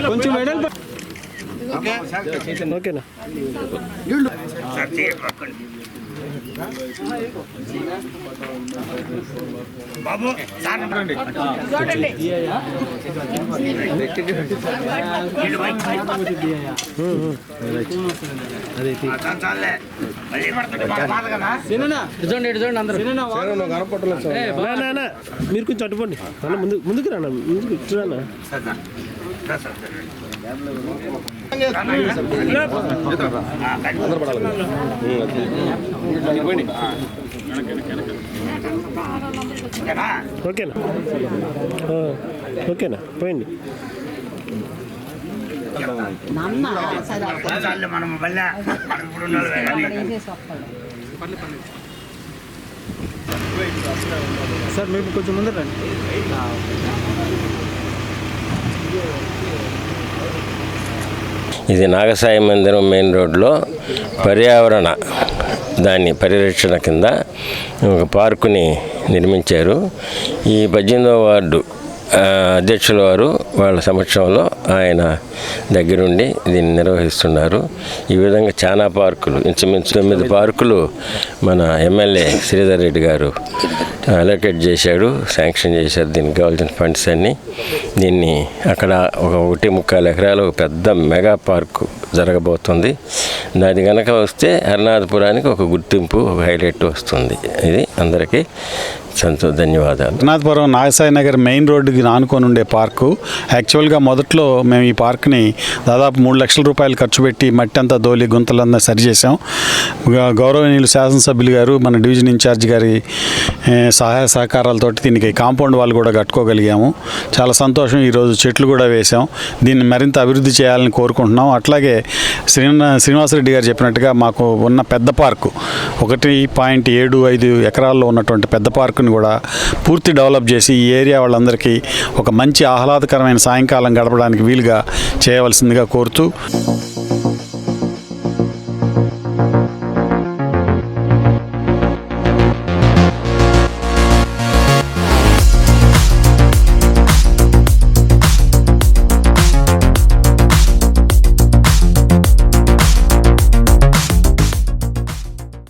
కొంచెం మెడల్ ఓకేనా బాబు మీరు కొంచెం అటుపోండి అన్న ముందుకు రానా ముందుకు ఇటు రానా ఓకేనా ఓకేనా పోయింది సార్ మీరు కొంచెం ముందు రండి. ఇది నాగసాయి మందిరం మెయిన్ రోడ్లో పర్యావరణ దాని పరిరక్షణ కింద ఒక పార్కుని నిర్మించారు. ఈ 18వ వార్డు అధ్యక్షుల వారు వాళ్ళ సమక్షంలో ఆయన దగ్గరుండి దీన్ని నిర్వహిస్తున్నారు. ఈ విధంగా చాలా పార్కులు, ఇంచుమించు 9 పార్కులు మన ఎమ్మెల్యే శ్రీధర్ రెడ్డి గారు అలొకేట్ చేశాడు, శాంక్షన్ చేశారు. దీనికి కావాల్సిన ఫండ్స్ అన్నీ. దీన్ని అక్కడ ఒక 1.25 ఎకరాలు ఒక పెద్ద మెగా పార్కు జరగబోతుంది. దాని కనుక వస్తే హరినాథపురానికి ఒక గుర్తింపు, ఒక హైలైట్ వస్తుంది. ఇది అందరికీ ధన్యవాదాలు. హరినాథపురం నాగసాయి నగర్ మెయిన్ రోడ్డుకి ఆనుకొని ఉండే పార్కు. యాక్చువల్గా మొదట్లో మేము ఈ పార్క్ని దాదాపు 3 లక్షల రూపాయలు ఖర్చు పెట్టి మట్టి అంతా దోలి గుంతలంతా సరిచేసాం. గౌరవనీయులు శాసనసభ్యులు గారు, మన డివిజన్ ఇన్ఛార్జ్ గారి సహాయ సహకారాలతో దీనికి కాంపౌండ్ వాళ్ళు కూడా కట్టుకోగలిగాము. చాలా సంతోషం. ఈరోజు చెట్లు కూడా వేసాం. దీన్ని మరింత అభివృద్ధి చేయాలని కోరుకుంటున్నాం. అట్లాగే శ్రీనివాసరెడ్డి గారు చెప్పినట్టుగా మాకు ఉన్న పెద్ద పార్కు 1.75 ఎకరాల్లో ఉన్నటువంటి పెద్ద పార్కుని కూడా పూర్తి డెవలప్ చేసి ఈ ఏరియా వాళ్ళందరికీ ఒక మంచి ఆహ్లాదకరమైన సాయంకాలం గడపడానికి వీలుగా చేయవలసిందిగా కోరుతూ